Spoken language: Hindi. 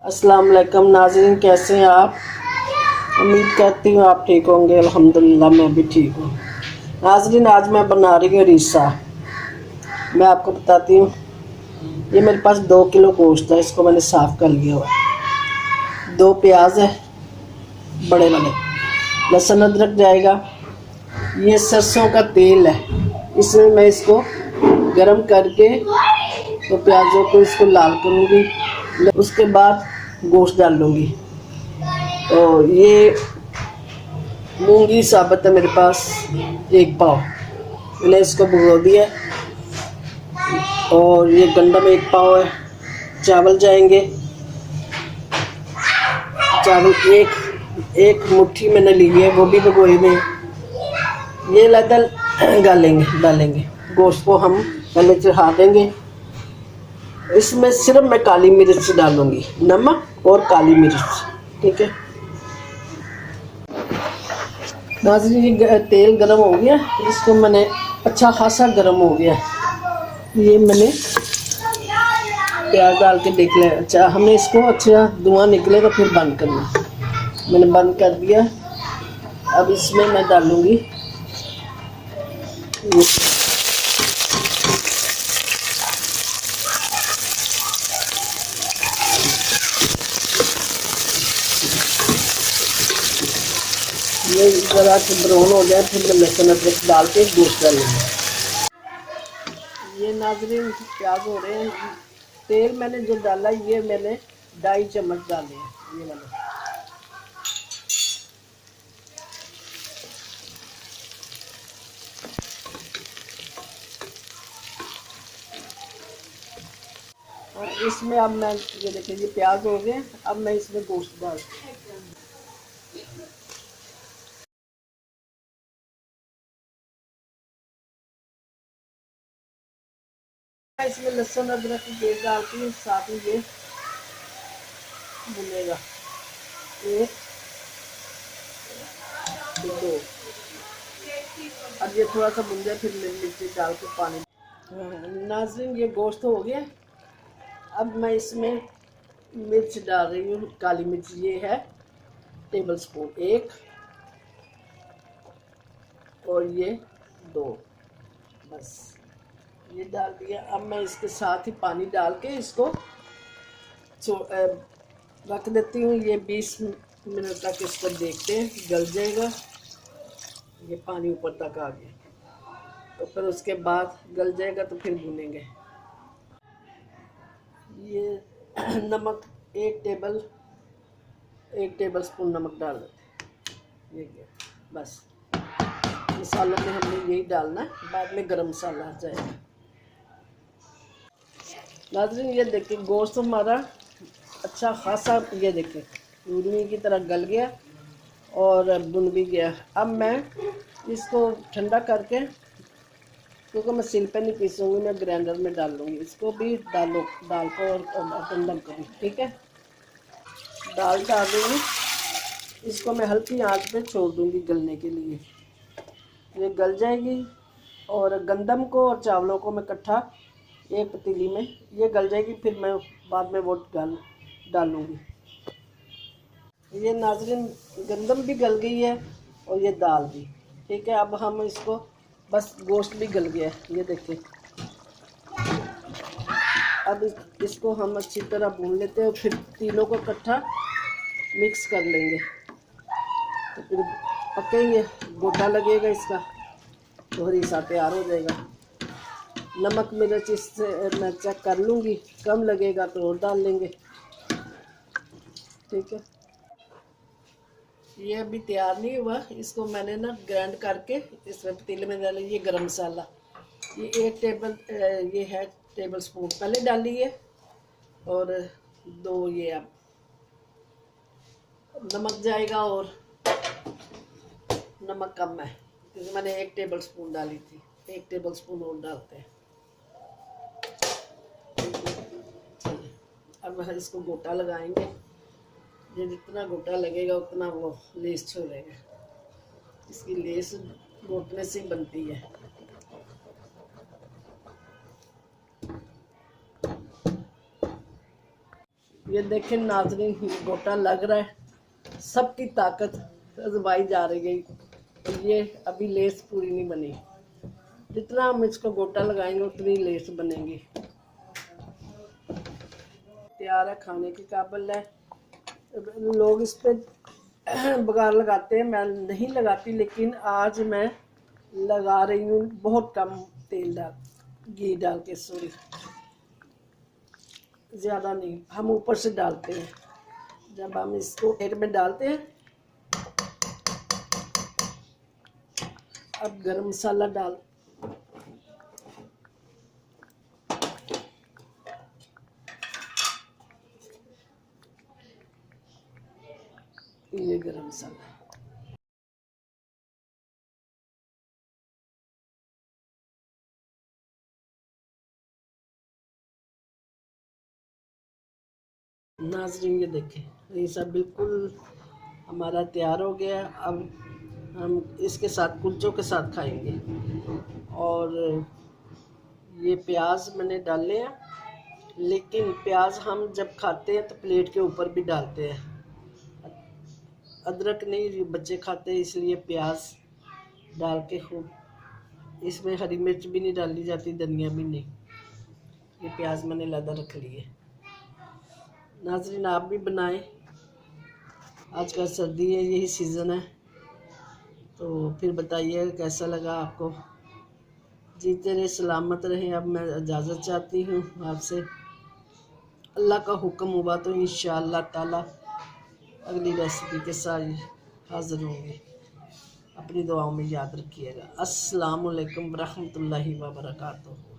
अस्सलाम वालेकुम नाज़रीन, कैसे हैं आप। उम्मीद करती हूँ आप ठीक होंगे। अल्हम्दुलिल्लाह मैं भी ठीक हूँ। नाज़रीन, आज मैं बना रही हूँ रिसा। मैं आपको बताती हूँ। ये मेरे पास 2 किलो गोश्त है, इसको मैंने साफ़ कर लिया हुआ है। 2 प्याज है बड़े बड़े, लहसुन अदरक जाएगा। ये सरसों का तेल है, इसमें मैं इसको गरम करके तो प्याज़ों को इसको लाल करूँगी। उसके बाद गोश्त डाल लूँगी। तो ये मूंगी साबुत है मेरे पास 1 पाव, मैंने इसको भिगो दिया। और ये गंडम 1 पाव है। चावल जाएंगे, चावल एक मुट्ठी मैंने ली है, वो भी भिगोए में। ये लदल डालेंगे। गोश्त को हम पहले चढ़ा देंगे। इसमें सिर्फ मैं काली मिर्च डालूंगी, नमक और काली मिर्च, ठीक है। नाज़रीन, ये तेल गरम हो गया, इसको मैंने अच्छा खासा गरम हो गया। ये मैंने प्याज डाल के देख लिया। अच्छा, हमने इसको अच्छा धुआं निकले तो फिर बंद करना। मैंने बंद कर दिया। अब इसमें मैं डालूंगी ये ज़रा से ब्राउन हो जाए, फिर मैं लहसुन अदरक डाल के गोश्त डालूंगी। ये नाज़रीन प्याज हो रहे हैं। तेल मैंने जो डाला ये मैंने 2.5 चम्मच डाले हैं, ये वाले। और इसमें अब मैं ये देखिए, ये प्याज हो गए। अब मैं इसमें गोश्त डाल, इसमें लहसुन अदरक की पेस्ट डालती हूँ, साथ ही ये भुनेगा। 1 2, अब ये थोड़ा सा भुन जाए फिर मिर्ची डाल के पानी। नाज़रीन, ये गोश्त हो गया। अब मैं इसमें मिर्च डाल रही हूँ, काली मिर्च। ये है टेबल स्पून 1 और ये 2, बस ये डाल दिया। अब मैं इसके साथ ही पानी डाल के इसको रख देती हूँ। ये 20 मिनट तक इसको देखते हैं, गल जाएगा। ये पानी ऊपर तक आ गया तो फिर उसके बाद गल जाएगा तो फिर भूनेंगे। ये नमक 1 टेबल स्पून नमक डाल देते। ये क्या, बस मसालों में हमने यही डालना है, बाद में गरम मसाला आ जाएगा। नाज़रीन, ये देखिए गोश्त हमारा अच्छा खासा, ये देखिए चूरनी की तरह गल गया और भुन भी गया। अब मैं इसको ठंडा करके, क्योंकि मैं सिल पे नहीं पीसूँगी, मैं ग्राइंडर में डाल लूँगी। इसको भी डाल को और गंडम को भी, ठीक है। दाल डाल दूँगी, इसको मैं हल्की आंच पे छोड़ दूँगी गलने के लिए। ये गल जाएगी और गंदम को और चावलों को मैं इकट्ठा एक पतीली में, ये गल जाएगी, फिर मैं बाद में वो डालूँगी। ये नाज़रीन गंदम भी गल गई है और ये दाल भी, ठीक है। अब हम इसको, बस गोश्त भी गल गया है, ये देखिए। अब इसको हम अच्छी तरह भून लेते हैं और फिर तीनों को इकट्ठा मिक्स कर लेंगे। तो फिर पकेंगे, गोटा लगेगा इसका, तो रिसा तैयार हो जाएगा। नमक मिर्च इससे मैं चेक कर लूँगी, कम लगेगा तो और डाल लेंगे, ठीक है। ये अभी तैयार नहीं हुआ, इसको मैंने ना ग्राइंड करके इसमें पतीले में डाली। ये गरम मसाला, ये 1 ये है टेबल स्पून पहले डाली है, और 2 ये अब नमक जाएगा। और नमक कम है क्योंकि मैंने 1 टेबल स्पून डाली थी, 1 टेबल स्पून और डालते हैं। अब इसको गोटा लगाएंगे। ये जितना गोटा लगेगा उतना वो लेस छोड़ेगा। इसकी लेस घोटने से बनती है। ये देखें नाज़रीन, गोटा लग रहा है, सबकी ताकत आजमाई जा रही है। ये अभी लेस पूरी नहीं बनी, जितना हम इसको गोटा लगाएंगे उतनी लेस बनेगी। तैयार है, खाने के काबिल है। लोग इस पे बघार लगाते हैं, मैं नहीं लगाती, लेकिन आज मैं लगा रही हूँ बहुत कम तेल डाल, घी डाल के, सॉरी ज़्यादा नहीं, हम ऊपर से डालते हैं जब हम इसको प्लेट में डालते हैं। अब गरम मसाला डाल, ये गरम मसाला, नाज़रीन ये देखें, ये सब बिल्कुल हमारा तैयार हो गया। अब हम इसके साथ कुलचों के साथ खाएंगे। और ये प्याज मैंने डाले हैं, लेकिन प्याज हम जब खाते हैं तो प्लेट के ऊपर भी डालते हैं। अदरक नहीं बच्चे खाते, इसलिए प्याज डाल के खूब, इसमें हरी मिर्च भी नहीं डाली जाती, धनिया भी नहीं। ये प्याज मैंने लदा रख लिए। नाज़रीन आप भी बनाएं, आजकल सर्दी है, यही सीज़न है, तो फिर बताइए कैसा लगा आपको। जीते रहे, सलामत रहे। अब मैं इजाज़त चाहती हूँ आपसे। अल्लाह का हुक्म हुआ तो इंशाअल्लाह ताला अगली रेसिपी के साथ हाज़िर होंगे। अपनी दुआओं में याद रखिएगा। अस्सलामु अलैकुम रहमतुल्लाहि व बरकातुहू।